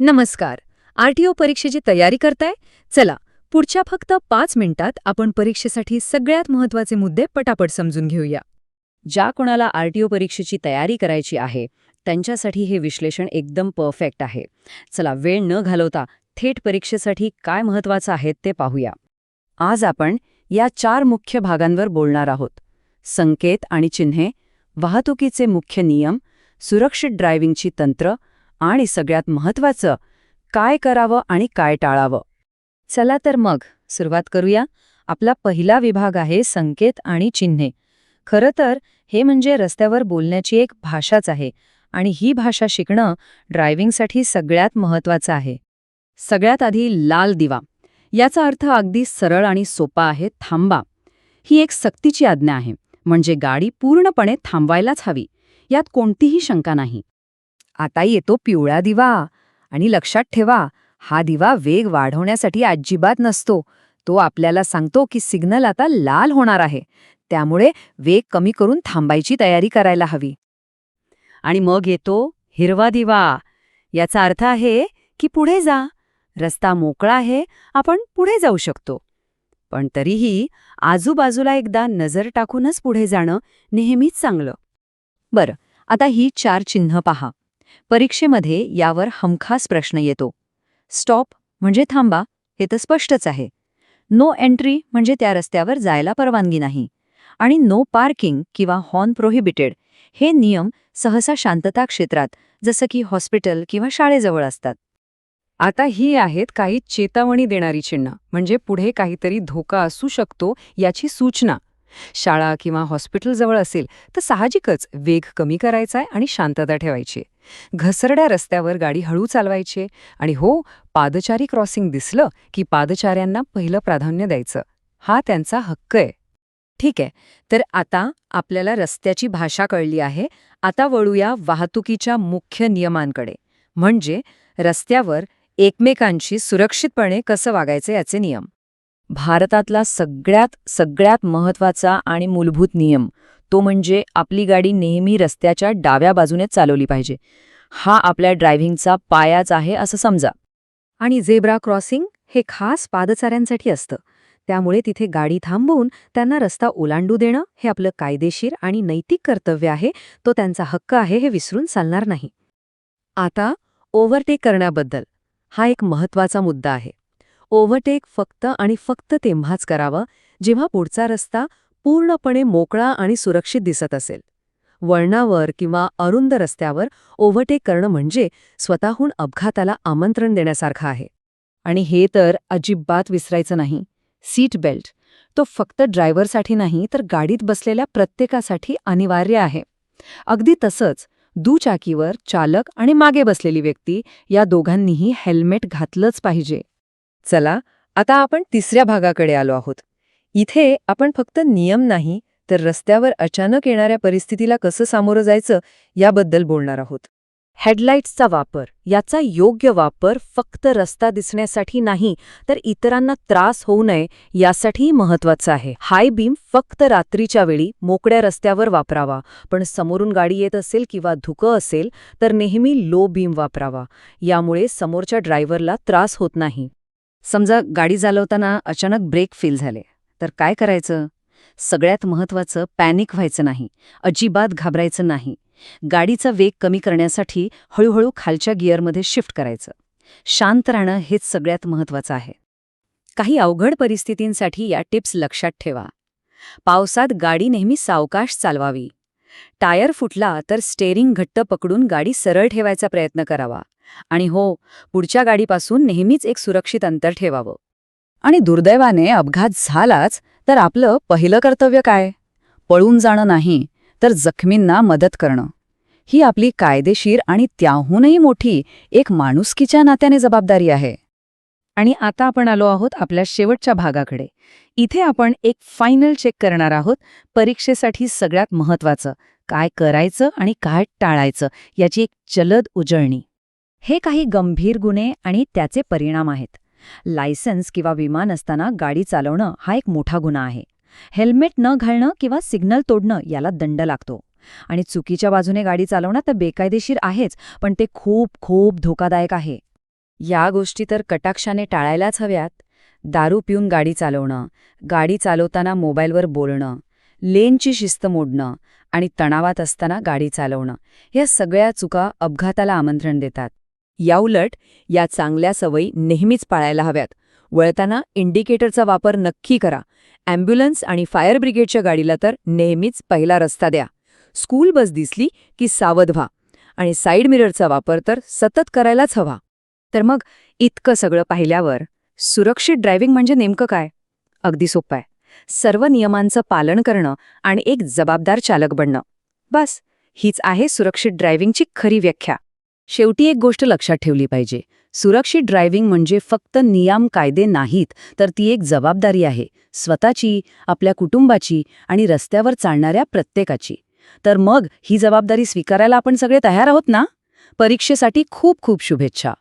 नमस्कार. आरटीओ परीक्षेची तयारी करताय? चला, पुढच्या फक्त 5 मिनिटात आपण परीक्षेसाठी सगळ्यात महत्त्वाचे मुद्दे पटापट समजून घेऊया. ज्या कोणाला आरटीओ परीक्षेची तयारी करायची आहे त्यांच्यासाठी हे विश्लेषण एकदम परफेक्ट आहे. चला, वेळ न घालवता थेट परीक्षेसाठी काय महत्त्वाचं आहे ते पाहूया. आज आपण या 4 मुख्य भागांवर बोलणार आहोत: संकेत आणि चिन्हे, वाहतुकीचे मुख्य नियम, सुरक्षित ड्रायव्हिंगची तंत्र आणि सगळ्यात महत्त्वाचं, काय करावं आणि काय टाळावं. चला तर मग सुरुवात करूया. आपला पहिला विभाग आहे संकेत आणि चिन्हे. खरं तर हे म्हणजे रस्त्यावर बोलण्याची एक भाषाच आहे आणि ही भाषा शिकणं ड्रायव्हिंगसाठी सगळ्यात महत्त्वाचं आहे. सगळ्यात आधी लाल दिवा. याचा अर्थ अगदी सरळ आणि सोपा आहे: थांबा. ही एक सक्तीची आज्ञा आहे, म्हणजे गाडी पूर्णपणे थांबवायलाच हवी, यात कोणतीही शंका नाही. आता येतो पिवळा दिवा, आणि लक्षात ठेवा, हा दिवा वेग वाढवण्यासाठी अजिबात नसतो. तो आपल्याला सांगतो की सिग्नल आता लाल होणार आहे, त्यामुळे वेग कमी करून थांबायची तयारी करायला हवी. आणि मग येतो हिरवा दिवा. याचा अर्थ आहे की पुढे जा, रस्ता मोकळा आहे, आपण पुढे जाऊ शकतो. पण तरीही आजूबाजूला एकदा नजर टाकूनच पुढे जाणं नेहमीच चांगलं. बरं, आता ही 4 चिन्ह पहा. परीक्षेमध्ये यावर हमखास प्रश्न येतो. स्टॉप म्हणजे थांबा, हे तर स्पष्टच आहे. नो एंट्री म्हणजे त्या रस्त्यावर जायला परवानगी नाही. आणि नो पार्किंग किंवा हॉर्न प्रोहिबिटेड हे नियम सहसा शांतता क्षेत्रात, जसं की हॉस्पिटल किंवा शाळेजवळ असतात. आता ही आहेत काही चेतावणी देणारी चिन्ह, म्हणजे पुढे काहीतरी धोका असू शकतो याची सूचना. शाळा किंवा हॉस्पिटलजवळ असेल तर साहजिकच वेग कमी करायचाय आणि शांतता ठेवायची. घसरड्या रस्त्यावर गाडी हळू चालवायची. आणि हो, पादचारी क्रॉसिंग दिसलं की पादचाऱ्यांना पहिलं प्राधान्य द्यायचं. हा त्यांचा हक्क आहे. ठीक आहे, तर आता आपल्याला रस्त्याची भाषा कळली आहे. आता वळूया वाहतुकीच्या मुख्य नियमांकडे, म्हणजे रस्त्यावर एकमेकांशी सुरक्षितपणे कसं वागायचं याचे नियम. भारतातला सगळ्यात महत्त्वाचा आणि मूलभूत नियम तो म्हणजे आपली गाडी नेहमी रस्त्याच्या डाव्या बाजूने चालवली पाहिजे. हा आपल्या ड्रायव्हिंगचा पायाच आहे असं समजा. आणि झेब्रा क्रॉसिंग हे खास पादचाऱ्यांसाठी असतं, त्यामुळे तिथे गाडी थांबवून त्यांना रस्ता ओलांडू देणं हे आपलं कायदेशीर आणि नैतिक कर्तव्य आहे. तो त्यांचा हक्क आहे, हे विसरून चालणार नाही. आता ओव्हरटेक करण्याबद्दल हा एक महत्त्वाचा मुद्दा आहे. ओव्हरटेक फक्त आणि फक्त तेव्हाच करावं जेव्हा पुढचा रस्ता पूर्णपणे मोकळा आणि सुरक्षित दिसत असेल. वळणावर किंवा अरुंद रस्त्यावर ओव्हरटेक करणं म्हणजे स्वतःहून अपघाताला आमंत्रण देण्यासारखं आहे. आणि हे तर अजिबात विसरायचं नाही. सीट बेल्ट तो फक्त ड्रायव्हरसाठी नाही, तर गाडीत बसलेल्या प्रत्येकासाठी अनिवार्य आहे. अगदी तसंच दुचाकीवर चालक आणि मागे बसलेली व्यक्ती या दोघांनीही हेल्मेट घातलंच पाहिजे. चला, आता आपण तिसऱ्या भागाकडे आलो आहोत. इथे आपण फक्त नियम नाही, तर रस्त्यावर अचानक येणाऱ्या परिस्थितीला कसं सामोरं जायचं याबद्दल बोलणार आहोत. हेडलाईट्सचा वापर. याचा योग्य वापर फक्त रस्ता दिसण्यासाठी नाही, तर इतरांना त्रास होऊ नये यासाठीही महत्त्वाचं आहे. हाय बीम फक्त रात्रीच्या वेळी मोकळ्या रस्त्यावर वापरावा, पण समोरून गाडी येत असेल किंवा धुकं असेल तर नेहमी लो बीम वापरावा. यामुळे समोरच्या ड्रायव्हरला त्रास होत नाही. समजा गाडी चालवताना अचानक ब्रेक फेल झाले तर काय करायचं? सगळ्यात महत्त्वाचं, पॅनिक व्हायचं नाही, अजिबात घाबरायचं नाही. गाडीचा वेग कमी करण्यासाठी हळूहळू खालच्या गिअरमध्ये शिफ्ट करायचं. शांत राहणं हेच सगळ्यात महत्त्वाचं आहे. काही अवघड परिस्थितींसाठी या टिप्स लक्षात ठेवा. पावसात गाडी नेहमी सावकाश चालवावी. टायर फुटला तर स्टेअरिंग घट्ट पकडून गाडी सरळ ठेवायचा प्रयत्न करावा. आणि हो, पुढच्या गाडीपासून नेहमीच एक सुरक्षित अंतर ठेवावं. आणि दुर्दैवाने अपघात झालाच तर आपलं पहिलं कर्तव्य काय? पळून जाणं नाही, तर जखमींना मदत करणं. ही आपली कायदेशीर आणि त्याहूनही मोठी एक माणुसकीच्या नात्याने जबाबदारी आहे. आणि आता आपण आलो आहोत आपल्या शेवटच्या भागाकडे. इथे आपण एक फायनल चेक करणार आहोत. परीक्षेसाठी सगळ्यात महत्त्वाचं, काय करायचं आणि काय टाळायचं याची एक जलद उजळणी. हे काही गंभीर गुन्हे आणि त्याचे परिणाम आहेत. लायसन्स किंवा विमा नसताना गाडी चालवणं हा एक मोठा गुन्हा आहे. हेल्मेट न घालणं किंवा सिग्नल तोडणं याला दंड लागतो. आणि चुकीच्या बाजूने गाडी चालवणं तर बेकायदेशीर आहेच, पण ते खूप खूप धोकादायक आहे. या गोष्टी तर कटाक्षाने टाळायलाच हव्यात. दारू पिऊन गाडी चालवणं, गाडी चालवताना मोबाईलवर बोलणं, लेनची शिस्त मोडणं आणि तणावात असताना गाडी चालवणं, या सगळ्या चुका अपघाताला आमंत्रण देतात. याउलट या चांगल्या सवयी नेहमीच पाळायला हव्यात. वळताना इंडिकेटरचा वापर नक्की करा. ॲम्ब्युलन्स आणि फायर ब्रिगेडच्या गाडीला तर नेहमीच पहिला रस्ता द्या. स्कूल बस दिसली की सावध व्हा. आणि साईड मिररचा वापर तर सतत करायलाच हवा. तर मग इतकं सगळं पाहिल्यावर सुरक्षित ड्रायव्हिंग म्हणजे नेमकं काय? अगदी सोपं आहे. सर्व नियमांचं पालन करणं आणि एक जबाबदार चालक बनणं. बस, हीच आहे सुरक्षित ड्रायव्हिंगची खरी व्याख्या. शेवटी एक गोष्ट लक्षात ठेवली पाहिजे. सुरक्षित ड्रायव्हिंग म्हणजे फक्त नियम कायदे नाहीत, तर ती एक जबाबदारी आहे. स्वतःची, आपल्या कुटुंबाची आणि रस्त्यावर चालणाऱ्या प्रत्येकाची. तर मग ही जबाबदारी स्वीकारायला आपण सगळे तयार आहोत ना? परीक्षेसाठी खूप खूप शुभेच्छा.